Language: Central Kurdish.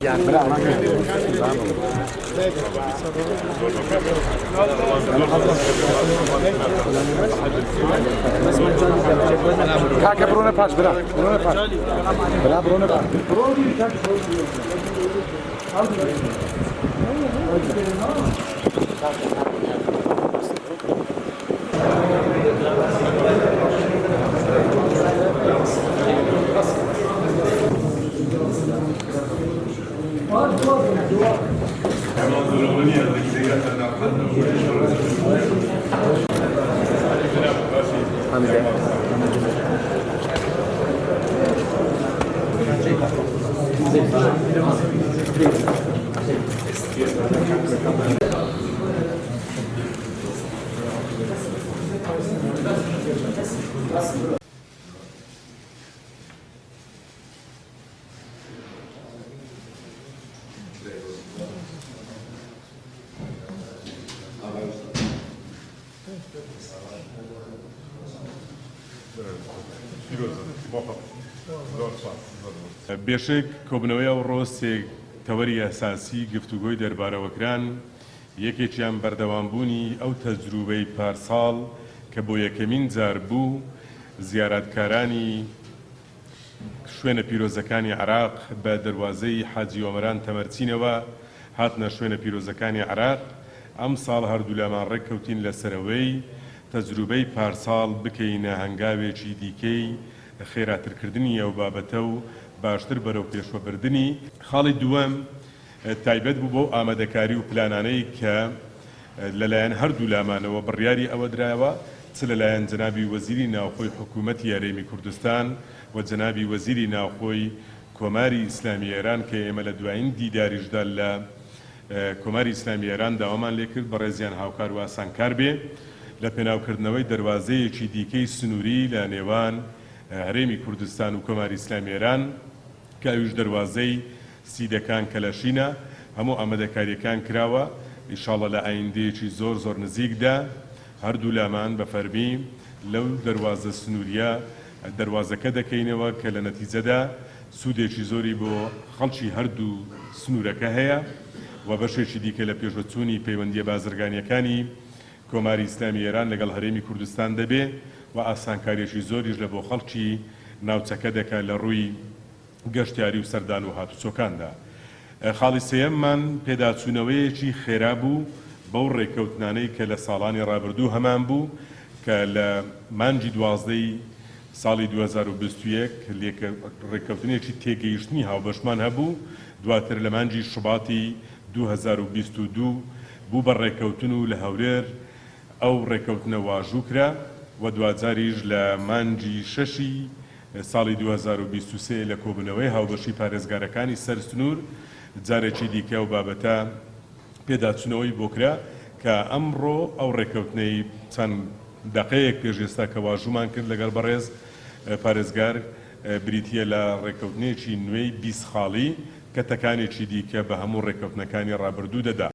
Kanka Bruno pass, bra. Bruno pass. Bra Bruno pass. بێشێک کۆبنەوەی ئەو ڕۆستێک تەوەری ئەساسی گفتوگۆی دەربارەوەکران یەکێکیان بەردەوامبوونی ئەو تەجروبەی پارساڵ کە بۆ یەکەمین جار بوو زیارەتکارانی شوێنە پیرۆزەکانی عێراق بە دەواازەی حاجی ئۆمەران تەمەرچینەوە هاتنە شوێنە پیرۆزەکانی عێراق. ئەم ساڵ هەردوو لامان ڕێککەوتین لەسەرەوەی تەجروبەی پارساڵ بکەینە هەنگاوێکی دیکەی خێراترکردنی ئەو بابەتە و باشتر بەرەو پێشوەبردننی. خاڵی دووەم تایبەت بوو بۆ ئامادەکاری و پلانانەی کە لەلایەن هەردوو لامانەوە بڕیاری ئەوە درایەوە، چ لەلایەن جەنابی وەزیری ناوخۆی حکوومەتی یارێمی کوردستان و جەنابی وەزیری ناوخۆی کۆماری ئیسلامی ئێران کە ئێمە لە دوایین دیداریشدا لە کۆماری ئیسلامی ئێران داوامان لێکرد بە ڕێزیان هاوکار و ئاسانکار بێ لە پێناوکردنەوەی دەواازەیەکی دیکەی سنووری لە نێوان هەرێمی کوردستان و کۆماری ئیسلامی ئێران کە ئەویش دەواازەی سیدەکان کەلەشینە هەموو ئامادەکاریەکان کراوە. ئینشاڵڵا لە ئایندەیەکی زۆر نزیکدا هەردوو لامان بە فەرمی لەو دەواازە سنووریە دەواازەکە دەکەینەوە کە لە نەتیجەدا سوودێکی زۆری بۆ خەڵکی هەردوو سنوورەکە هەیە و بەشێکی دیکە لە پێشوەچوونی پەیوەندیە بازرگانیەکانی کۆماری ئیسلامی ئێران لەگەڵ هەرێمی کوردستان دەبێ و ئاسانکاریێکی زۆریش لە بۆ خەڵکی ناوچەکە دەکات لە ڕووی گەشتیاری و سەردان و هاتوچۆکاندا. خاڵی سێیەممان پێداچوونەوەیەکی خێرا بوو بەو ڕێککەوتنانەی کە لە ساڵانی ڕابردوو هەمان بوو کە لە مانگی 12 ساڵی 2021 ڕێککەوتنێکی تێگەیشتنی هاوبەشمان هەبوو، دواتر لە مانگی شوباتی 2022 بوو بە ڕێککەوتن و لە هەورێر ئەو ڕێککەوتنە واژوو کرا و دوجاریش لە مانگی 6 ساڵی 2023 لە کۆبنەوەی هاوبەشی پارێزگارەکانی سەر سنوور جارێکی دیکە و بابەتە پێداچوونەوەی بۆکرا کە ئەمڕۆ ئەو ڕێککەوتنەی چەند دقەیەک پێش ئێستا کە واژوومان کرد لەگەڵ بەڕێز پارێزگار بریتیە لە ڕێککەوتنێکی نوێی 20 خاڵی کە تەکانێکی دیکە بە هەموو ڕێککەوتنەکانی ڕابردوو دەدا.